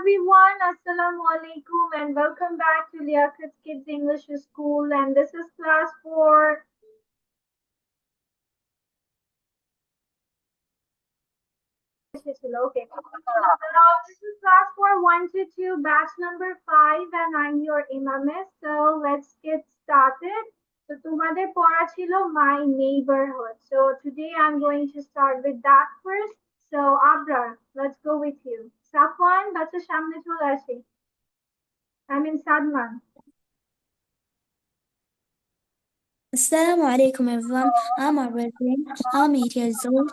everyone, Assalamu alaikum and welcome back to Liaquat Kids English School, and this is class 4. Okay. This is class 4 1 to 2, batch number 5, and I'm your Imamis. So let's get started. So তোমাদের পড়া ছিল My Neighborhood. So today I'm going to start with that first. So Abrar, let's go with you. Safwan, বাচ্চা সামনে চলে আসে. I mean Sadman. Assalamu alaikum everyone. I'm Arvin. I'm 8 years old.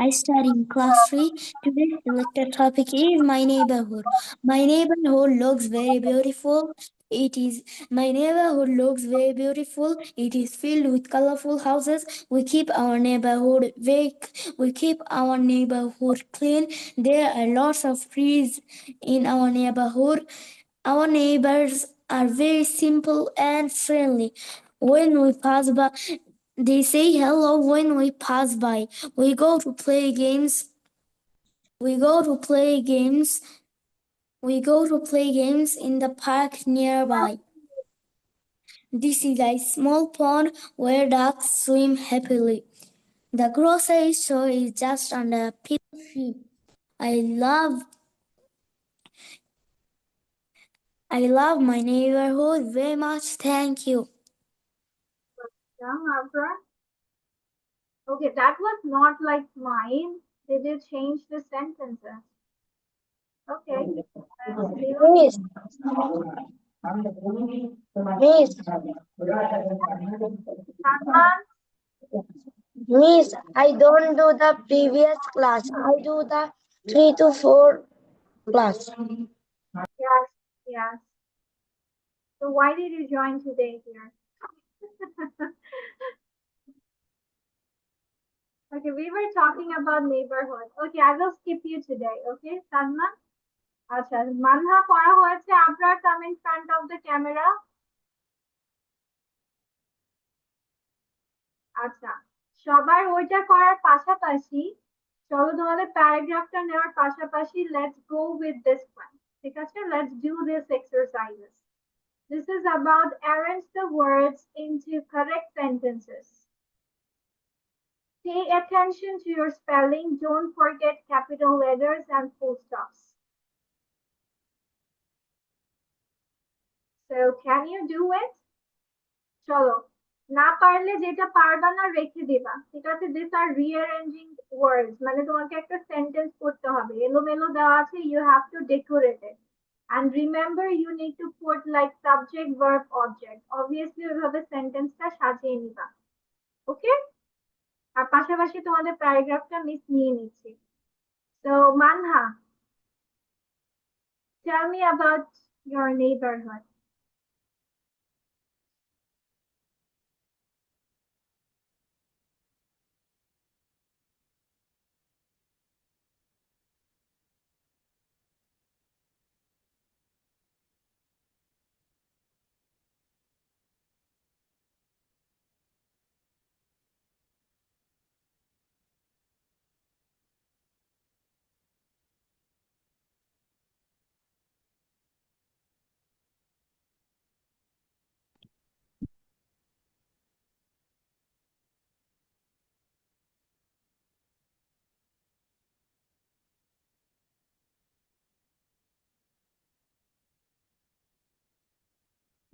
I study in class 3. Today's selected topic is my neighborhood. My neighborhood looks very beautiful. My neighborhood looks very beautiful. It is filled with colorful houses. We keep our neighborhood clean. There are lots of trees in our neighborhood. Our neighbors are very simple and friendly. When we pass by, they say hello when we pass by. We go to play games. We go to play games. We go to play games in the park nearby. This is a small pond where ducks swim happily. The grocery store is just under a peach tree. I love my neighborhood very much. Thank you. Okay, that was not like mine. Did you change the sentences? Okay. Miss, Salman, Miss, I don't do the previous class. I do the 3 to 4 class. yes, yes. So why did you join today here? Okay, we were talking about neighborhood. Okay, I will skip you today. Okay, Salman? আচ্ছা মানহা পড়া হয়েছে আপনার come in front of the camera আচ্ছা সবার ওইটা করার পাশাপাশি চলো তোমাদের প্যারাগ্রাফটা নেওয়ার পাশাপাশি let's go with this one ঠিক আছে let's do this exercises This is about arrange the words into correct sentences. Pay attention to your spelling. Don't forget capital letters and full stops. So can you do it? চলো না পারলে যেটা পারবা না রেখে দিবা ঠিক আছে দিস আর রিঅ্যারেঞ্জিং ওয়ার্ডস মানে তোমাকে একটা সেন্টেন্স করতে হবে এলোমেলো দেওয়া আছে you have to decorate it and remember you need to put like subject verb object obviously ওইভাবে সেন্টেন্সটা সাজিয়ে নিবা ওকে আর পাশাপাশি তোমাদের প্যারাগ্রাফটা মিস নিয়ে নিচ্ছি so manha tell me about your neighborhood.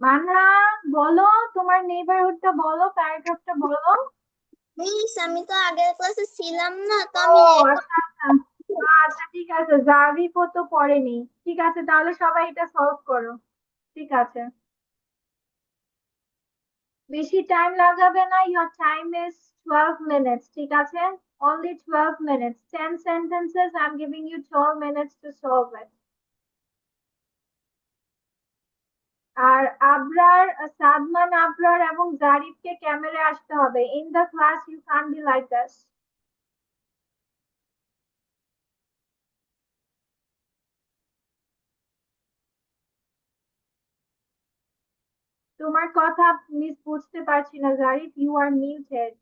Manha বলো তোমার নেইবারহুডটা বলো প্যারাগ্রাফটা বলো মিস আমি তো আগের ক্লাসে ছিলাম না তো ও আমি আচ্ছা আচ্ছা আচ্ছা ঠিক আছে জারিফও তো পড়েনি ঠিক আছে তাহলে সবাই এটা সলভ করো ঠিক আছে বেশি টাইম লাগাবে না your time is 12 minutes ঠিক আছে only 12 minutes 10 sentences I'm giving you 12 minutes to solve it আর আবরার সাদমান আবরার এবং জারিফকে ক্যামেরায় আসতে হবে in the class you can't be like this তোমার কথা মিস বুঝতে পারছি না জারিফ you are muted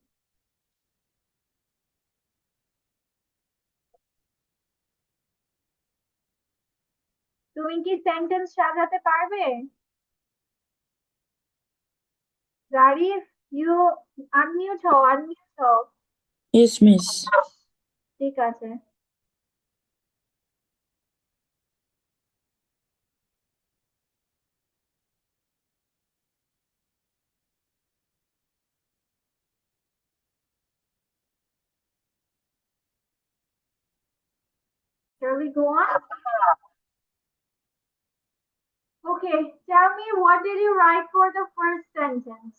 তুমি কি সেন্টেন্স সাজাতে পারবে? জারিফ, ইউ আনমিউট হও, আনমিউট হও। Yes, miss. ঠিক আছে। Shall we go on? Okay, tell me, what did you write for the first sentence?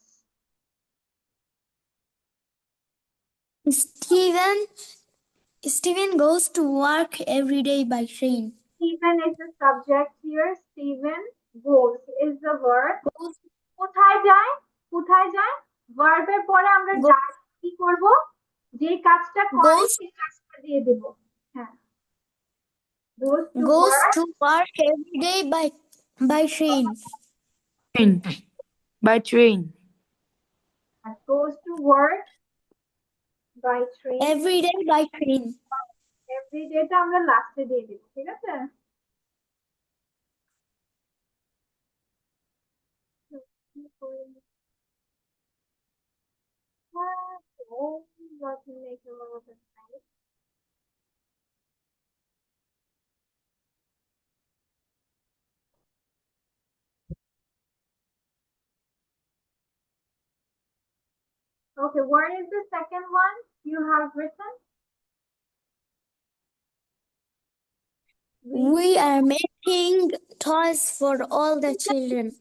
Steven goes to work every day by train. Stephen is the subject here. Stephen goes is the verb. কোথায় যায়? কোথায় যায়? verb এর পরে আমরা Go- যা কি করব? যে কাজটা করে Goes- সেই কাজটা দিয়ে দেব। হ্যাঁ। Goes to Goes work. to work every day by train. Train. By train. Goes to work by train. Every day by train. Every day টা আমরা লাস্টে দিয়ে দেব। ঠিক আছে? Oh, let me make a little bit nice. Okay, where is the second one you have written? We are making toys for all the children.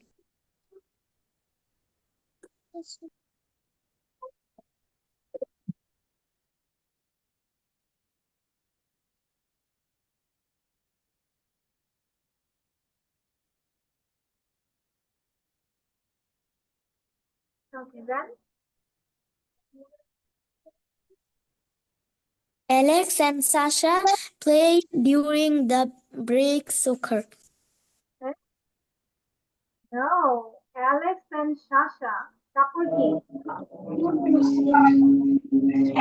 Okay, then. Alex and Sasha play during the break soccer. No, Alex and Sasha. তারপর কি?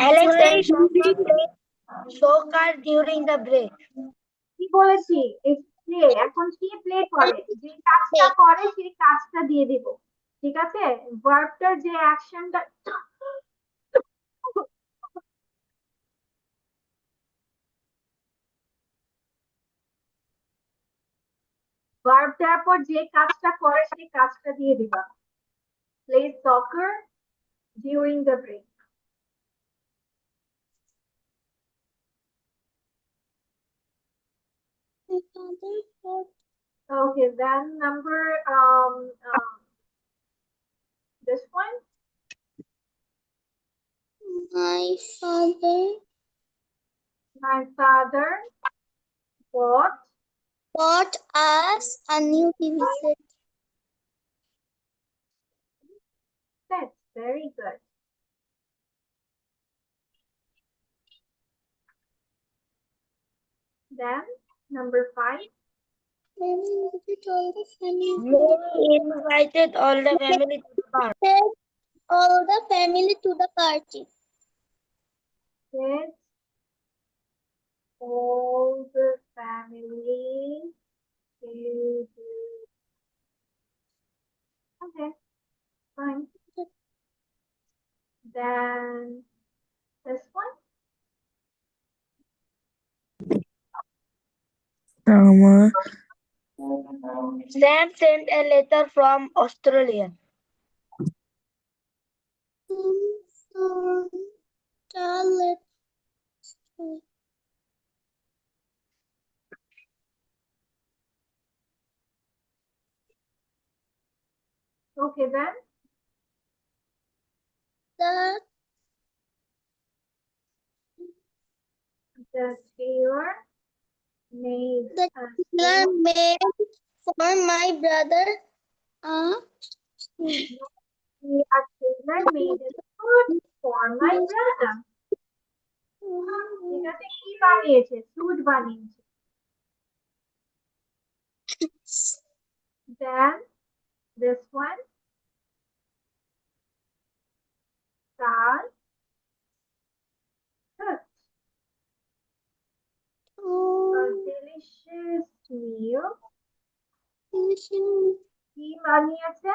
Alex and Sasha play soccer during the break. কি বলেছি? Play, এখন কি play করে? যে কাজটা করে সেই কাজটা দিয়ে দিব। ঠিক আছে? ভার্বটার যে অ্যাকশনটা ভার্বটার পর যে কাজটা করে সেই কাজটা দিয়ে দিবা। Play soccer during the break. Okay, then number this one. My father My father bought us a new TV set. sets. Very good. Then number 5. Mary invited all the family to the park. All the family to the party. Get all the family to the... Okay, fine. Then this one. Sam sent a letter from Australia. Okay, then the tailor made The a tailor made for my brother tailor made a suit for my brother. ঠিক আছে, কি বানিয়েছে? Sweet বানিয়েছে। Then this one. Sal cooked a delicious meal কি বানিয়েছে,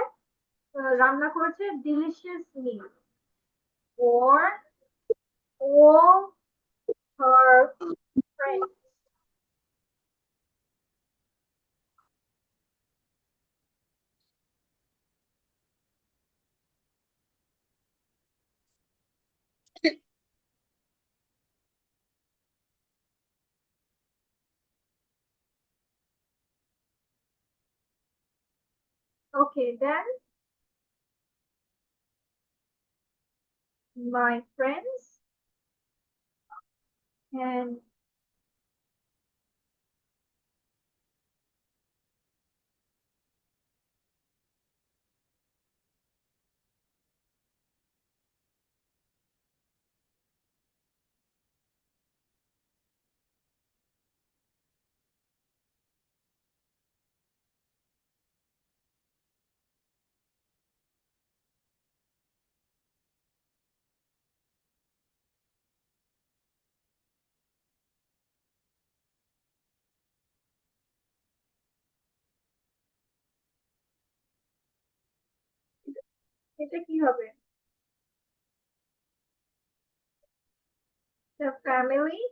রান্না করেছে delicious mill for all her friends. Okay, then my friends and এটা কি হবে? The family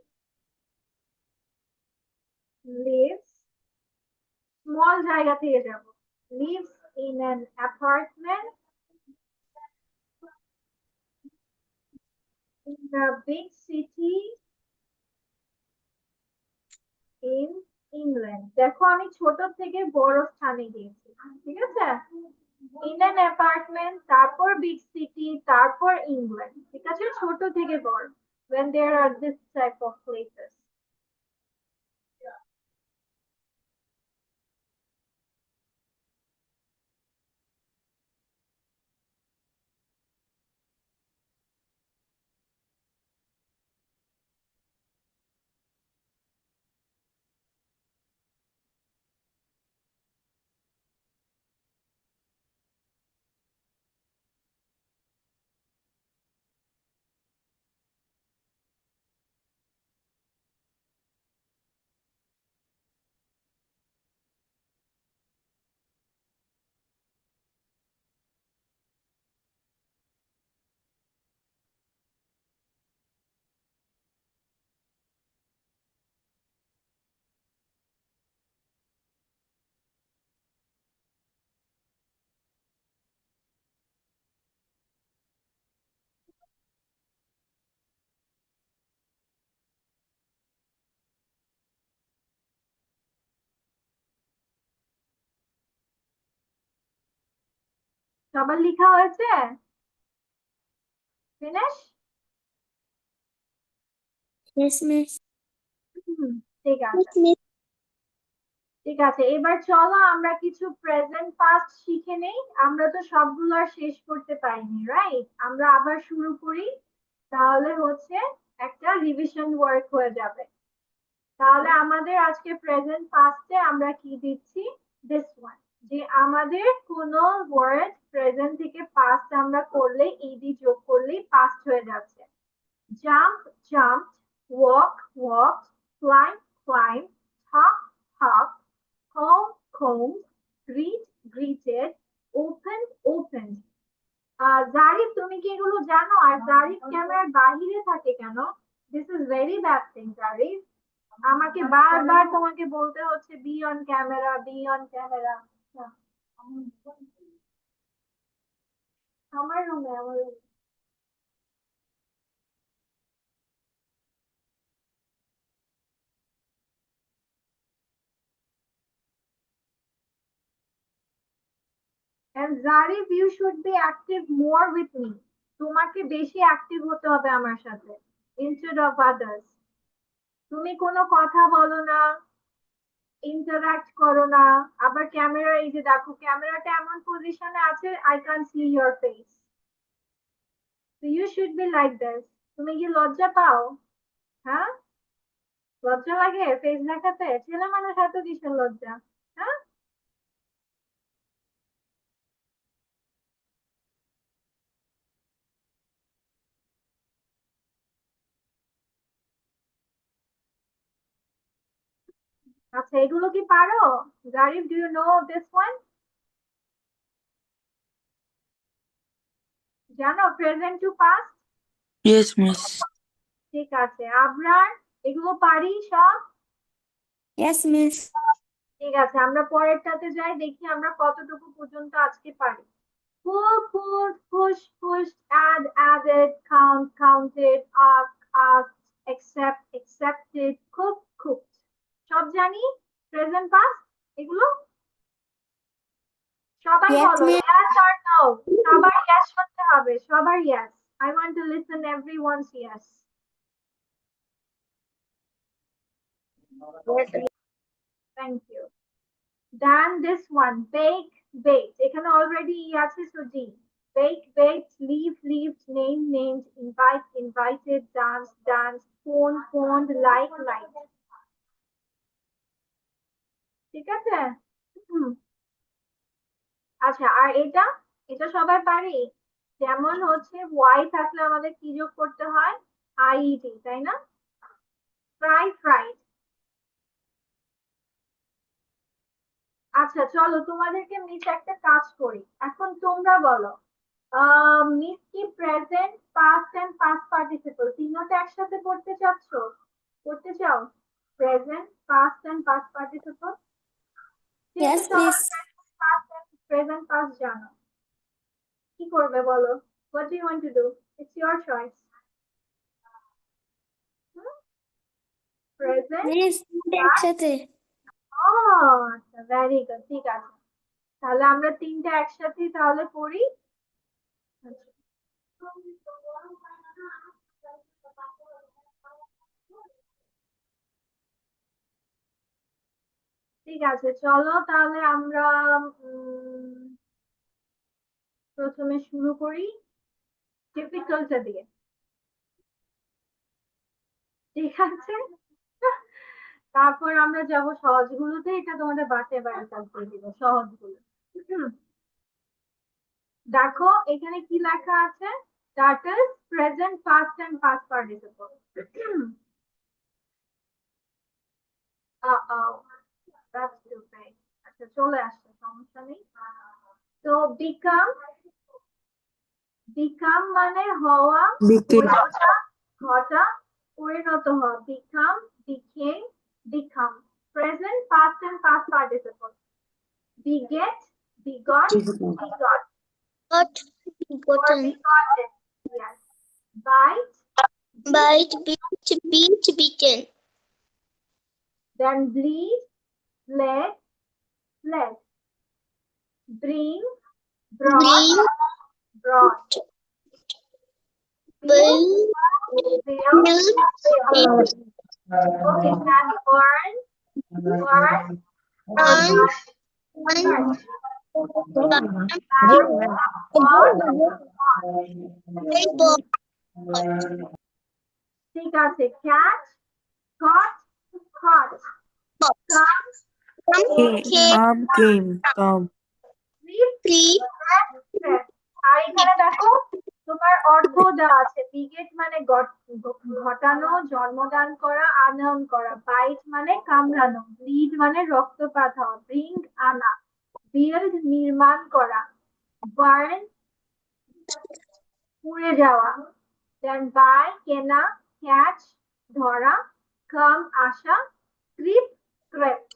lives, small জায়গা থেকে যাব, lives in an apartment in a big city in England. দেখো আমি ছোট থেকে বড় স্থানে গিয়েছি, ঠিক আছে? In an apartment, তারপর big city, তারপর ইংল্যান্ড, ঠিক আছে? ছোট থেকে বড়, when there are this type of places. সবার লেখা হয়েছে? ফিনিশ? Yes, miss. ঠিক আছে, ঠিক আছে। এবার চলো আমরা কিছু প্রেজেন্ট পাস্ট শিখে নেই। আমরা তো সবগুলো আর শেষ করতে পারিনি, রাইট? আমরা আবার শুরু করি, তাহলে হচ্ছে একটা রিভিশন ওয়ার্ক হয়ে যাবে। তাহলে আমাদের আজকে প্রেজেন্ট পাস্টে আমরা কি দিচ্ছি, দিস ওয়ান, যে আমাদের কোনো ওয়ার্ড প্রেজেন্ট থেকে পাস্ট আমরা করলে ইডি যোগ করলেই পাস্ট হয়ে যাচ্ছে। Jump, jumped, walk, walked, climb, climbed, hop, hopped, comb, combed, greet, greeted, open, opened. Zarif, তুমি কি এগুলো জানো? আর জারিফ ক্যামেরার বাহিরে থাকে কেন? This is very bad thing Zarif. আমাকে বারবার তোমাকে বলতে হচ্ছে be on camera, be on camera. আমার রুমে, আমার রুমে। And Zarif, you should be active more with me. তোমাকে বেশি অ্যাক্টিভ হতে হবে আমার সাথে, instead of others. তুমি কোনো কথা বলো না, ইন্টারঅ্যাক্ট করো না, আবার ক্যামেরা, এই যে দেখো ক্যামেরাটা এমন পজিশনে আছে, I can see your face. So you should be like this. তুমি কি লজ্জা পাও? হ্যাঁ, লজ্জা লাগে ফেস দেখাতে? ছেলে মানুষ এত কিসের লজ্জা? হ্যাঁ, আচ্ছা, এগুলো কি পারো? Zarif, do you know this one? জানো present to past? Yes, Miss. ঠিক আছে। আবরার, এগুলো পারি সব? Yes, Miss. ঠিক আছে, আমরা পরেরটাতে যাই, দেখি আমরা কতটুকু পর্যন্ত আজকে পারি। Pull, pulled, push, pushed, add, added, count, counted, ask, asked, accept, accepted, cook, cooked. সব জানি? প্রেজেন্ট পাস্ট এগুলো সবাই Yes, বলো, Miss. yes or no? সবার yes শুনতে হবে, সবার yes. I want to listen everyone's yes. Thank you. Then this one, bake, baked. এখানে already আছে, so D. Bake, baked, leave, leaved, name, named, invite, invited, dance, danced, phone, phoned, like, liked. ঠিক আছে? হুম। আচ্ছা, আর এটা এটা সবাই পারি? যেমন হচ্ছে ওয়াই থাকলে আমাদের কি যোগ করতে হয়? আইইডি, তাই না? Fry, fried. আচ্ছা চলো, তোমাদেরকে মিস একটা কাজ করি। এখন তোমরা বলো, মিস কি present, past and past participle তিনটা একসাথে করতে চাচ্ছ? করতে চাও? Present, past and past participle? Yes, Miss. Past and present past জানো, কি করবে বলো? What do you want to do? It's your choice. Present, Miss, তিনটে একসাথে। ও আচ্ছা, ভেরি গুড, ঠিক আছে। তাহলে আমরা তিনটা একসাথে তাহলে করি। ঠিক আছে, চলো তাহলে আমরা প্রথমে শুরু করি টিপিক্যালটা দিয়ে। ঠিক আছে, তারপর আমরা যাব সহজগুলোতে। এটা তোমাদের বাসায় বাড়ি কাজ করে দিব সহজগুলো। দেখো এখানে কি লেখা আছে? Starters, present, past and past participle. That's stupid. আচ্ছা চলে আসছে, সমস্যা নেই। তো বিকাম, বিকাম মানে হওয়া, Became. হয়ে ওঠা, ঘটা, পরিণত হওয়া। Become, became, become. Present, past and past participle. Beget, begot, begot, Got or gotten. begotten. Yes. Bite, Bite, beat, beaten. then bleed, bled, bled. Bring, brought, Bring, brought. build, Build, build, built. Okay, then burn, burn, burn, burn. bought, ঠিক আছে, cat, caught, caught, come, Came. Come. sleep, sleep, slept. আর এখানে দেখো তোমার অর্ঘ দেওয়া আছে। বিগেট মানে ঘটানো, জন্মদান করা, আনয়ন করা। বাইট মানে কামড়ানো, ব্লিড মানে রক্তপাত হওয়া, ব্রিং আনা, বিল্ড নির্মাণ করা, বার্ন পুড়ে যাওয়া, দেন বাই কেনা, ক্যাচ ধরা, কাম আসা, ক্রিপ ক্রেপ্ট।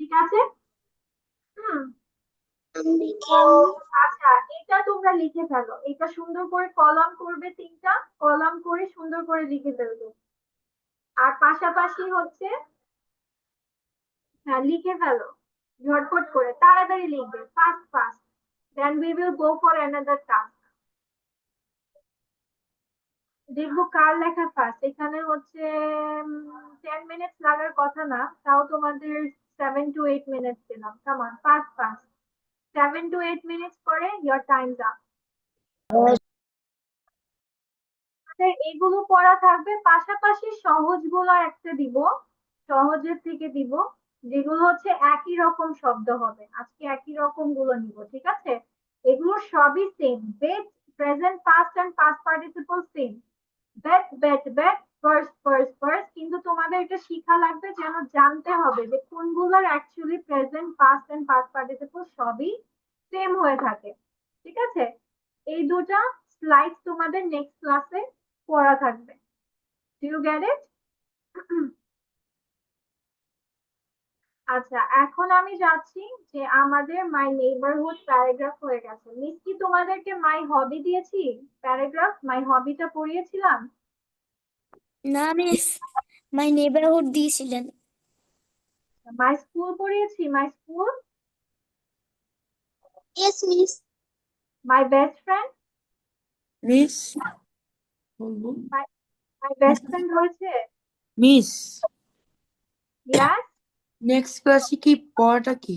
ঠিক আছে? আচ্ছা, এটা তোমরা লিখে ফেলো। এটা সুন্দর করে কলাম করবে, তিনটা কলাম করে সুন্দর করে লিখে ফেলবে। আর পাশাপাশি হচ্ছে, হ্যাঁ লিখে ফেলো ঝটপট করে, তাড়াতাড়ি লিখবে, fast fast. Then we will go for another task. দেখবো কার লেখা ফার্স্ট। এখানে হচ্ছে 10 মিনিটস লাগার কথা না, তাও তোমাদের 7 to 8 মিনিটস দিলাম। Come on, fast fast. 7 to 8 minutes পরে ইয়োর টাইমস আপ। এগুলো পড়া থাকবে, পাশাপাশি সহজগুলো একটা দিব, সহজের থেকে দিব, যেগুলো হচ্ছে একই রকম শব্দ হবে। আজকে একই রকম গুলো নিব, ঠিক আছে? এগুলো সবই same, bet, present, past and past participle same. Bet, bet, bet, first কিন্তু তোমাদের এটা শিখা লাগবে, যেন জানতে হবে যে কোনগুলোর actually present past and past participle সবই সেম হয়ে থাকে। ঠিক আছে, এই দুটা স্লাইড তোমাদের নেক্সট ক্লাসে পড়া থাকবে। Do you get it? আচ্ছা, এখন আমি যাচ্ছি যে আমাদের মাই নেইবারহুড প্যারাগ্রাফ হয়ে গেছে। মিস কি তোমাদেরকে মাই হবি দিয়েছি? প্যারাগ্রাফ মাই হবিটা পড়িয়েছিলাম? না মিস, মাই নেইবারহুড দিয়েছিলেন। মাই স্কুল পড়িয়েছি? My school, yes miss. My best friend, miss বলবো মাই বেস্ট ফ্রেন্ড হয়েছে? Miss yes. নেক্সট ক্লাসে কি পড়াটা কি?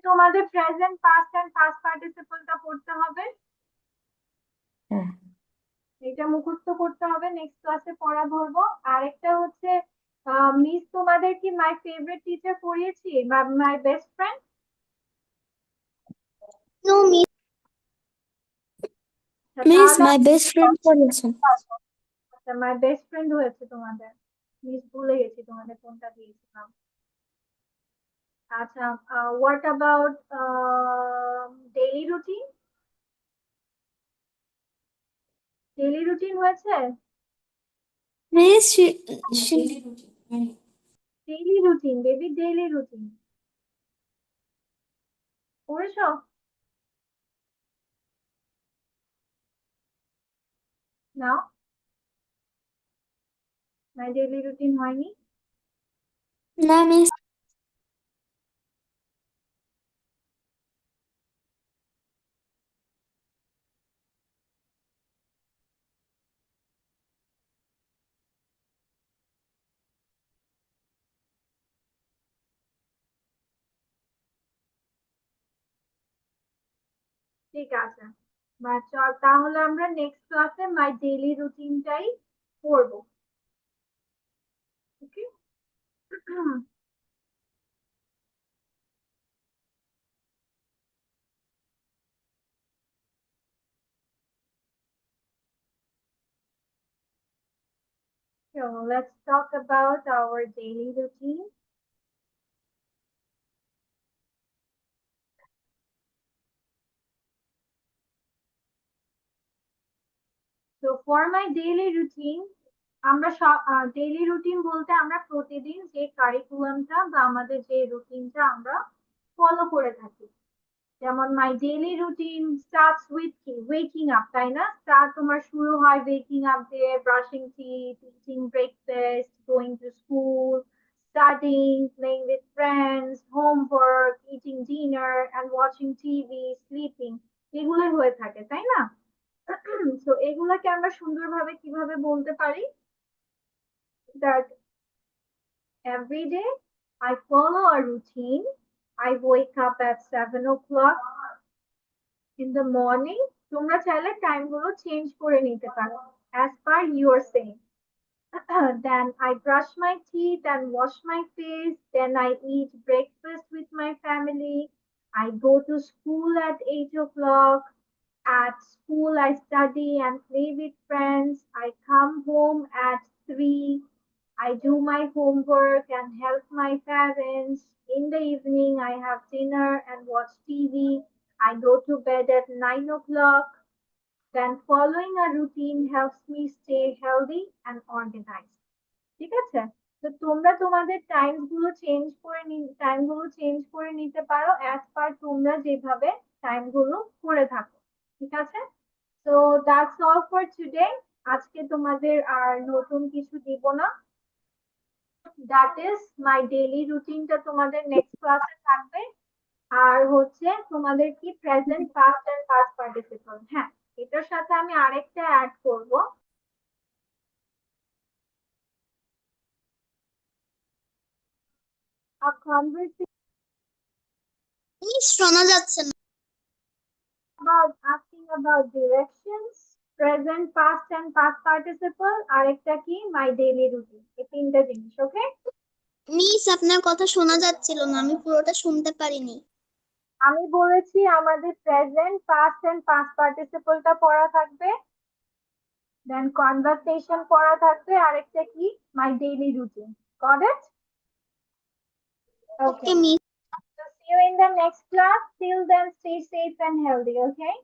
তোমাদের প্রেজেন্ট পাস্ট এন্ড পাস্ট পার্টিসিপলটা পড়তে হবে, হ্যাঁ। এটা মুখস্থ করতে হবে, নেক্সট ক্লাসে পড়া ধরবো। আরেকটা হচ্ছে মিস তোমাদের কি মাই ফেভারিট টিচার পড়িয়েছি বা my best friend? No miss. Miss my best friend পড়েছেন। আচ্ছা, মাই বেস্ট ফ্রেন্ড হয়েছে তোমাদের। মিস ভুলে গেছি তোমাদের কোনটা দিয়েছিলাম। আচ্ছা, what about daily routine? Daily routine হয়েছে? Miss daily routine baby, daily routine পড়েছো? না, মাই ডেইলি রুটিন হয়নি। না মিস। ঠিক আছে, চল তাহলে আমরা নেক্সট ক্লাসে মাই ডেইলি রুটিনটাই পড়বো। ওকে। So let's talk about our daily routine. So for my daily routine, আমরা সব ডেইলি রুটিন বলতে আমরা প্রতিদিন যে কারিকুলামটা বা আমাদের যে রুটিনটা আমরা ফলো করে থাকি, যেমন my daily routine starts with কি ওয়েকিং আপ, তাই না? স্টার্ট তোমার শুরু হয় ওয়েকিং আপ দিয়ে, brushing teeth, eating breakfast, going to school, studying, playing with friends, homework, eating dinner and watching TV, sleeping, এগুলোই হয়ে থাকে, তাই না? তো এগুলাকে আমরা সুন্দরভাবে কিভাবে বলতে পারি? That every day I follow a routine. I wake up at 7 o'clock in the morning. তোমরা চাইলে টাইম গুলো চেঞ্জ করে নিতে পারো as per your saying. Then I brush my teeth and wash my face. Then I eat breakfast with my family. I go to school at 8 o'clock. At school, I study and play with friends. I come home at 3. I do my homework and help my parents. In the evening, I have dinner and watch TV. I go to bed at 9 o'clock. Then following a routine helps me stay healthy and organized. ঠিক আছে? তো তোমরা তোমাদের time গুলো change করে নিতে পারো as per তোমরা যেভাবে টাইম গুলো করে থাকো। ঠিক আছে? তো দ্যাটস অল ফর টুডে। আজকে তোমাদের আর নতুন কিছু দিব না। দ্যাট ইজ মাই ডেইলি রুটিনটা তোমাদের নেক্সট ক্লাসে থাকবে। আর হচ্ছে তোমাদের কি present past and past participle. হ্যাঁ, এটার সাথে আমি আরেকটা অ্যাড করব, a conversation মিস শোনা যাচ্ছে না। about asking about directions, present, past and past participle, আরেকটা কি my daily routine, এই তিনটা জিনিস। ওকে, মিস আপনার কথা শোনা যাচ্ছিল না, আমি পুরোটা শুনতে পারিনি। আমি বলেছি আমাদের প্রেজেন্ট, পাস্ট এন্ড পাস্ট পার্টিসিপলটা পড়া থাকবে। Then conversation পড়া থাকবে আরেকটা কি my daily routine. Got it? Okay miss So see you in the next class. Till then, stay safe and healthy. Okay.